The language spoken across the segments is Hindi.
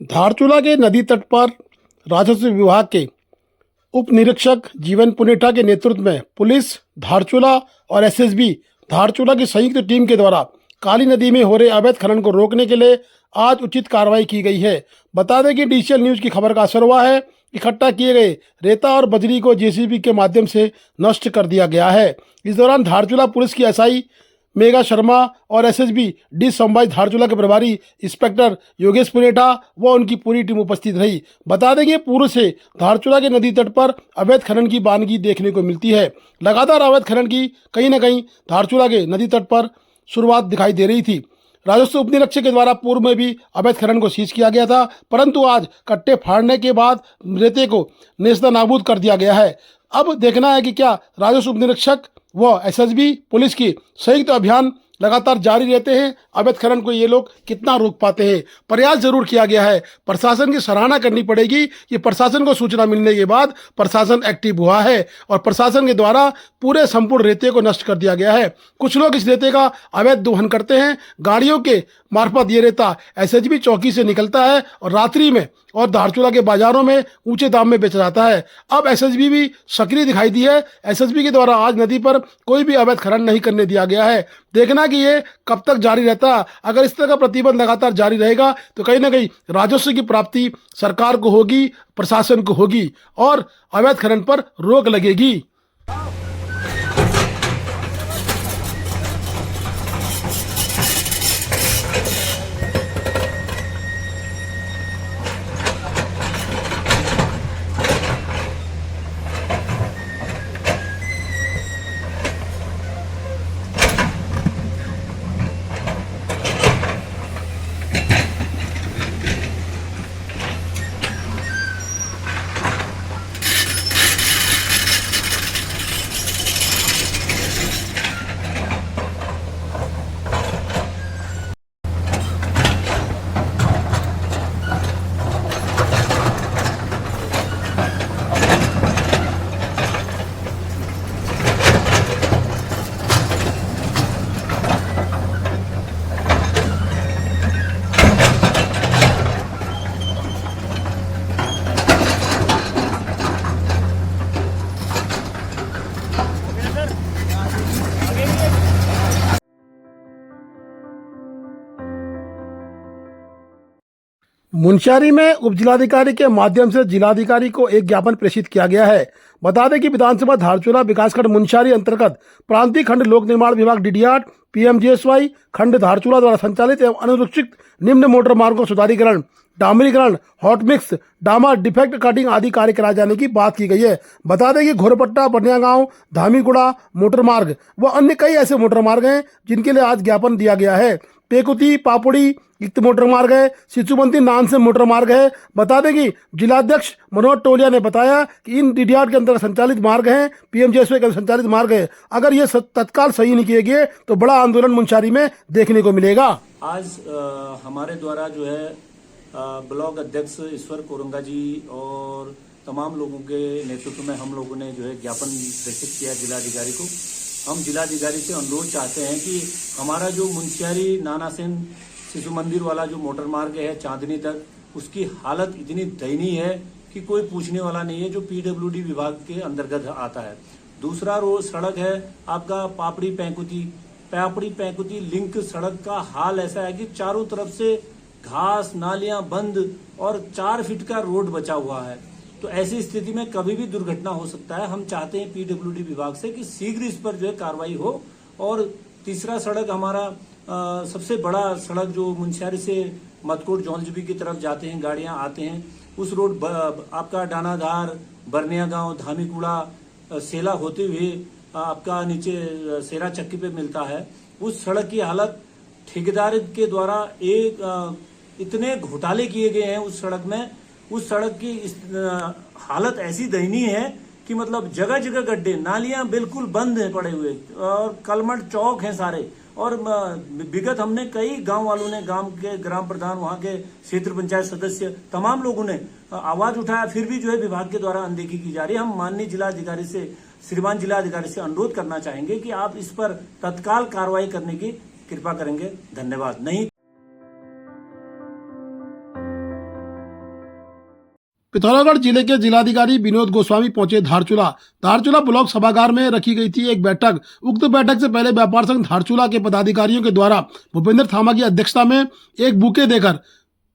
धारचूला के नदी तट पर राजस्व विभाग के उप निरीक्षक जीवन पुनेठा के नेतृत्व में पुलिस धारचूला और एसएसबी धारचूला की संयुक्त टीम के द्वारा काली नदी में हो रहे अवैध खनन को रोकने के लिए आज उचित कार्रवाई की गई है। बता दें कि डिजिटल न्यूज की खबर का असर हुआ है। इकट्ठा किए गए रेता और बजरी को जेसीबी के माध्यम से नष्ट कर दिया गया है। इस दौरान धारचूला पुलिस की एसआई मेघा शर्मा और एसएसबी डी संभाजी धारचूला के प्रभारी इंस्पेक्टर योगेश पुनेठा व उनकी पूरी टीम उपस्थित रही। बता दें कि पूर्व से धारचूला के नदी तट पर अवैध खनन की वानगी देखने को मिलती है। लगातार अवैध खनन की कहीं न कहीं धारचूला के नदी तट पर शुरुआत दिखाई दे रही थी। राजस्व उप निरीक्षक के द्वारा पूर्व में भी अवैध खनन को सीज किया गया था, परंतु आज कट्टे फाड़ने के बाद रेते को नेस्ता नाबूद कर दिया गया है। अब देखना है कि क्या राजस्व उप निरीक्षक व एसएसबी पुलिस की संयुक्त अभियान लगातार जारी रहते हैं, अवैध खनन को ये लोग कितना रोक पाते हैं। प्रयास जरूर किया गया है। प्रशासन की सराहना करनी पड़ेगी कि प्रशासन को सूचना मिलने के बाद प्रशासन एक्टिव हुआ है और प्रशासन के द्वारा पूरे संपूर्ण रेते को नष्ट कर दिया गया है। कुछ लोग इस रेते का अवैध दोहन करते हैं। गाड़ियों के मार्फत ये रेता एसएसबी चौकी से निकलता है और रात्रि में और धारचूला के बाजारों में ऊंचे दाम में बेचा जाता है। अब एसएसबी भी सक्रिय दिखाई दी है। एसएसबी के द्वारा आज नदी पर कोई भी अवैध खनन नहीं करने दिया गया है। देखना कि ये कब तक जारी रहता है। अगर इस तरह का प्रतिबंध लगातार जारी रहेगा तो कहीं ना कहीं राजस्व की प्राप्ति सरकार को होगी, प्रशासन को होगी और अवैध खनन पर रोक लगेगी। मुंशियारी में उप जिलाधिकारी के माध्यम से जिलाधिकारी को एक ज्ञापन प्रेषित किया गया है। बता दें कि विधानसभा धारचूला विकासखंड मुंशियारी अंतर्गत प्रांतीय खंड लोक निर्माण विभाग डीडीआर पीएमजीएसवाई खंड धारचूला द्वारा संचालित एवं अनुसूचित निम्न मोटर मार्गों सुधारीकरण, डामरीकरण, हॉट मिक्स, डामर, डिफेक्ट कटिंग आदि कार्य कराए जाने की बात की गई है। बता दें कि घोरपट्टा, बनिया गांव, धामीगुड़ा मोटर मार्ग व अन्य कई ऐसे मोटर मार्ग हैं जिनके लिए आज ज्ञापन दिया गया है। पेकुती पापुड़ी युक्त मोटर मार्ग है, सिचुमंती नानसे मोटर मार्ग है। बता दें कि जिलाध्यक्ष मनोज टोलिया ने बताया कि इन डीडीआर के अंतर्गत संचालित मार्ग हैं, पीएमजीएसवाई के संचालित मार्ग है। अगर ये तत्काल सही नहीं किए गए तो बड़ा आंदोलन मुंशियारी में देखने को मिलेगा। आज हमारे द्वारा जो है ब्लॉक अध्यक्ष ईश्वर कोरंगा जी और तमाम लोगों के नेतृत्व में हम लोगों ने जो है ज्ञापन प्रेषित किया जिलाधिकारी को। हम जिलाधिकारी से अनुरोध चाहते हैं कि हमारा जो मुंशियारी नानासेन शिशु मंदिर वाला जो मोटर मार्ग है चांदनी तक, उसकी हालत इतनी दयनीय है कि कोई पूछने वाला नहीं है, जो पीडब्ल्यूडी विभाग के अंतर्गत आता है। दूसरा रोड सड़क है आपका पापड़ी पैंकुती लिंक सड़क का हाल ऐसा है कि चारों तरफ से घास नालियां बंद और 4 फीट का रोड बचा हुआ है। तो ऐसी स्थिति में कभी भी दुर्घटना हो सकता है। हम चाहते हैं पीडब्ल्यूडी विभाग से कि शीघ्र इस पर जो है कार्रवाई हो। और तीसरा सड़क हमारा सबसे बड़ा सड़क जो मुंशियारी से मदकोट जौनजबी की तरफ जाते हैं, गाड़ियां आते हैं, उस रोड आपका डानाधार, बरनिया गांव, धामीकुड़ा, सेला होते हुए आपका नीचे सेरा चक्की पे मिलता है। उस सड़क की हालत ठेकेदार के द्वारा इतने घोटाले किए गए हैं उस सड़क में। उस सड़क की हालत ऐसी दयनीय है कि मतलब जगह जगह गड्ढे, नालियां बिल्कुल बंद हैं पड़े हुए और कलमट चौक हैं सारे। और विगत हमने कई गांव वालों ने, गांव के ग्राम प्रधान, वहां के क्षेत्र पंचायत सदस्य, तमाम लोगों ने आवाज उठाया, फिर भी जो है विभाग के द्वारा अनदेखी की जा रही है। हम माननीय जिलाधिकारी से, श्रीमान जिलाधिकारी से अनुरोध करना चाहेंगे कि आप इस पर तत्काल कार्रवाई करने की कृपा करेंगे। धन्यवाद। नहीं पिथौरागढ़ जिले के जिलाधिकारी विनोद गोस्वामी पहुंचे धारचूला। धारचूला ब्लॉक सभागार में रखी गई थी एक बैठक। उक्त बैठक से पहले व्यापार संघ धारचूला के पदाधिकारियों के द्वारा भूपेंद्र थामा की अध्यक्षता में एक बुके देकर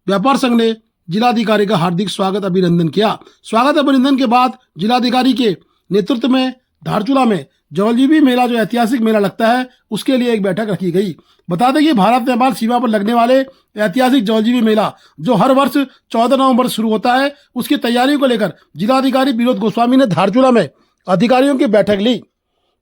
व्यापार संघ ने जिलाधिकारी का हार्दिक स्वागत अभिनंदन किया। स्वागत अभिनंदन के बाद जिलाधिकारी के नेतृत्व में धारचूला में जौलजीबी मेला, जो ऐतिहासिक मेला लगता है, उसके लिए एक बैठक रखी गई। बता दें कि भारत नेपाल सीमा पर लगने वाले ऐतिहासिक जौलजीबी मेला, जो हर वर्ष 14 नवंबर शुरू होता है, उसकी तैयारियों को लेकर जिलाधिकारी विनोद गोस्वामी ने धारचूला में अधिकारियों की बैठक ली।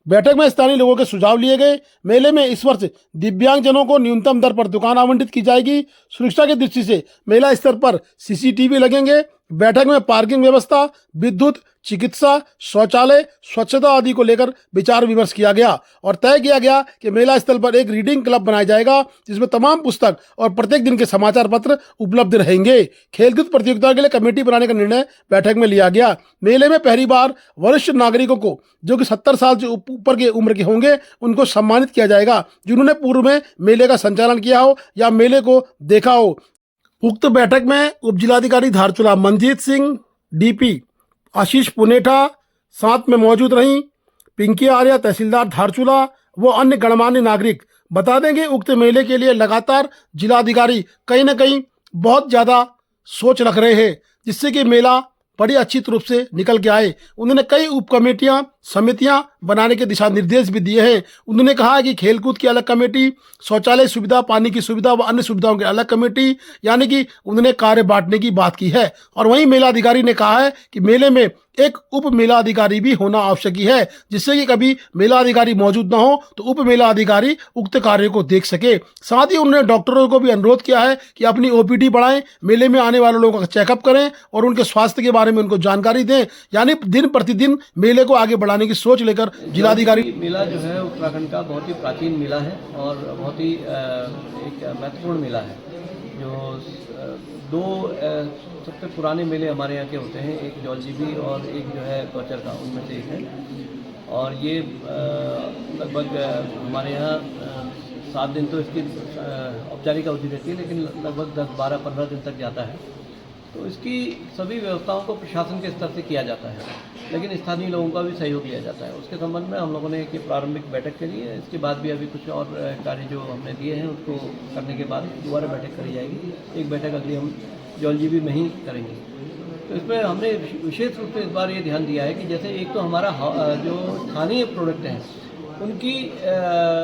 बैठक में स्थानीय लोगों के सुझाव लिए गए। मेले में इस वर्ष दिव्यांगजनों को न्यूनतम दर पर दुकान आवंटित की जाएगी। सुरक्षा की दृष्टि से मेला स्तर पर सीसीटीवी लगेंगे। बैठक में पार्किंग व्यवस्था, विद्युत, चिकित्सा, शौचालय, स्वच्छता आदि को लेकर विचार विमर्श किया गया और तय किया गया कि मेला स्थल पर एक रीडिंग क्लब बनाया जाएगा, जिसमें तमाम पुस्तक और प्रत्येक दिन के समाचार पत्र उपलब्ध रहेंगे। खेलकूद प्रतियोगिता के लिए कमेटी बनाने का निर्णय बैठक में लिया गया। मेले में पहली बार वरिष्ठ नागरिकों को, जो कि 70 साल से ऊपर के उम्र के होंगे, उनको सम्मानित किया जाएगा, जिन्होंने पूर्व में मेले का संचालन किया हो या मेले को देखा हो। उक्त बैठक में उप जिलाधिकारी धारचूला मनजीत सिंह, डीपी आशीष पुनेठा साथ में मौजूद रहीं। पिंकी आर्या, तहसीलदार धारचूला, वो अन्य गणमान्य नागरिक। बता देंगे उक्त मेले के लिए लगातार जिलाधिकारी कहीं ना कहीं बहुत ज़्यादा सोच रख रहे हैं, जिससे कि मेला बड़ी अच्छी रूप से निकल के आए। उन्होंने कई उप कमेटियाँ, समितियां बनाने के दिशा निर्देश भी दिए हैं। उन्होंने कहा है कि खेलकूद की अलग कमेटी, शौचालय सुविधा, पानी की सुविधा व अन्य सुविधाओं की अलग कमेटी, यानी कि उन्होंने कार्य बांटने की बात की है। और वहीं मेलाधिकारी ने कहा है कि मेले में एक उप मेला अधिकारी भी होना आवश्यक है, जिससे कि कभी मेला अधिकारी मौजूद ना हो तो उप मेला अधिकारी उक्त कार्य को देख सके। साथ ही उन्होंने डॉक्टरों को भी अनुरोध किया है कि अपनी ओपीडी बढ़ाएं, मेले में आने वाले लोगों का चेकअप करें और उनके स्वास्थ्य के बारे में उनको जानकारी दें, यानी दिन प्रतिदिन मेले को आगे बढ़ाने की सोच लेकर जिलाधिकारी। मेला जो है उत्तराखंड का बहुत ही प्राचीन मेला है और बहुत ही एक महत्वपूर्ण मेला है। जो दो सबसे पुराने मेले हमारे यहाँ के होते हैं, एक जौलजीबी और एक जो है गौचर का, उनमें से एक है। और ये लगभग हमारे यहाँ 7 दिन तो इसकी औपचारिक अवधि रहती है, लेकिन लगभग 10, 12, 15 दिन तक जाता है। तो इसकी सभी व्यवस्थाओं को प्रशासन के स्तर से किया जाता है, लेकिन स्थानीय लोगों का भी सहयोग लिया जाता है। उसके संबंध में हम लोगों ने एक प्रारंभिक बैठक करी है। इसके बाद भी अभी कुछ और कार्य जो हमने दिए हैं, उसको करने के बाद दोबारा बैठक करी जाएगी। एक बैठक अगली हम जौलजीबी में ही करेंगे। तो इसमें हमने विशेष रूप से इस बार ये ध्यान दिया है कि जैसे एक तो हमारा जो स्थानीय प्रोडक्ट हैं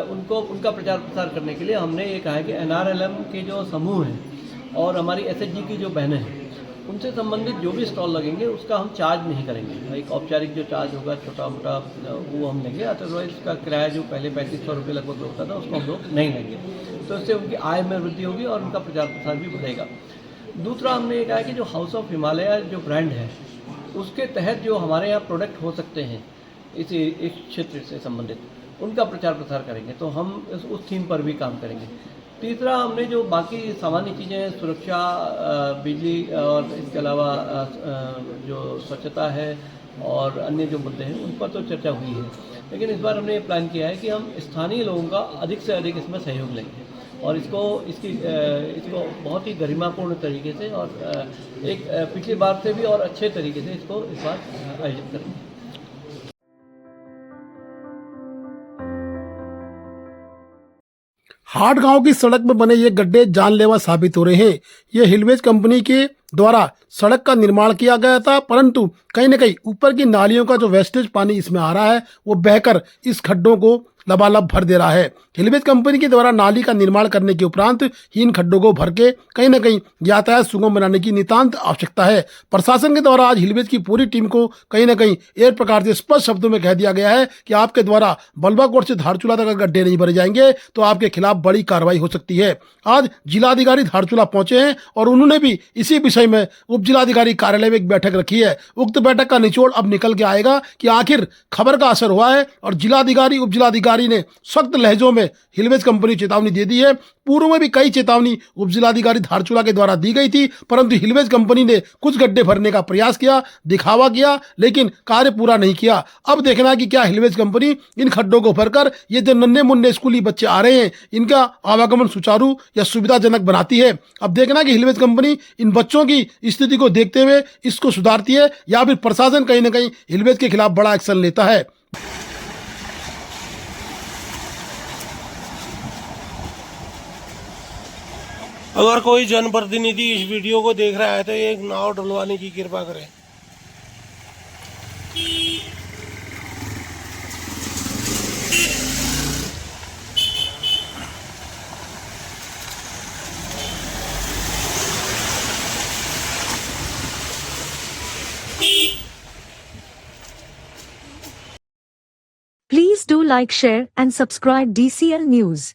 उनका प्रचार प्रसार करने के लिए हमने ये कहा है कि NRLM के जो समूह हैं और हमारी SHG की जो बहनें हैं, उनसे संबंधित जो भी स्टॉल लगेंगे उसका हम चार्ज नहीं करेंगे। एक औपचारिक जो चार्ज होगा छोटा मोटा वो हम लेंगे, अदरवाइज उसका किराया जो पहले 3500 रुपये लगभग होता था उसको हम लोग नहीं लेंगे। तो इससे उनकी आय में वृद्धि होगी और उनका प्रचार प्रसार भी बढ़ेगा। दूसरा हमने ये कहा कि जो हाउस ऑफ हिमालय जो ब्रांड है, उसके तहत जो हमारे यहाँ प्रोडक्ट हो सकते हैं इस क्षेत्र से संबंधित, उनका प्रचार प्रसार करेंगे। तो हम उस थीम पर भी काम करेंगे। तीसरा, हमने जो बाकी सामान्य चीज़ें, सुरक्षा, बिजली और इसके अलावा जो स्वच्छता है और अन्य जो मुद्दे हैं, उन पर तो चर्चा हुई है। लेकिन इस बार हमने ये प्लान किया है कि हम स्थानीय लोगों का अधिक से अधिक इसमें सहयोग लेंगे और इसको बहुत ही गरिमापूर्ण तरीके से और एक पिछली बार से भी और अच्छे तरीके से इसको इस बार आयोजित करेंगे। हाट गांव की सड़क में बने ये गड्ढे जानलेवा साबित हो रहे हैं। ये हिलवेज कंपनी के द्वारा सड़क का निर्माण किया गया था, परंतु कहीं न कहीं ऊपर की नालियों का जो वेस्टेज पानी इसमें आ रहा है, वो बहकर इस खड्डों को लबालब भर दे रहा है। हिलवेज कंपनी के द्वारा नाली का निर्माण करने के उपरांत इन खड्डों को भर के कहीं न कहीं यातायात सुगम बनाने की नितांत आवश्यकता है। प्रशासन के द्वारा आज हिलवेज की पूरी टीम को कहीं न कहीं एक प्रकार से स्पष्ट शब्दों में कह दिया गया है कि आपके द्वारा बल्बाकोट से धारचूला तक गड्ढे नहीं भरे जाएंगे तो आपके खिलाफ बड़ी कार्रवाई हो सकती है। आज जिलाधिकारी धारचूला पहुंचे हैं और उन्होंने भी इसी विषय में उप जिलाधिकारी कार्यालय में एक बैठक रखी है। उक्त बैठक का निचोड़ अब निकल के आएगा कि आखिर खबर का असर हुआ है और जिलाधिकारी, उप जिलाधिकारी जिलाधिकारी ने सख्त लहजों में हिलवेज कंपनी को चेतावनी दे दी है। पूर्व में भी कई चेतावनी उप जिलाधिकारी धारचूला के द्वारा दी गई थी, परंतु हिलवेज कंपनी ने कुछ गड्ढे भरने का प्रयास किया, दिखावा किया, लेकिन कार्य पूरा नहीं किया। अब देखना है कि क्या हिलवेज कंपनी इन खड्डों को भरकर ये जो नन्हे मुन्ने स्कूली बच्चे आ रहे हैं इनका आवागमन सुचारू या सुविधाजनक बनाती है। अब देखना कि हिलवेज कंपनी इन बच्चों की स्थिति को देखते हुए इसको सुधारती है या फिर प्रशासन कहीं ना कहीं हिलवेज के खिलाफ बड़ा एक्शन लेता है। अगर कोई जनप्रतिनिधि इस वीडियो को देख रहा है तो एक नाव डलवाने की कृपा करें। Please do like, share and subscribe DCL News.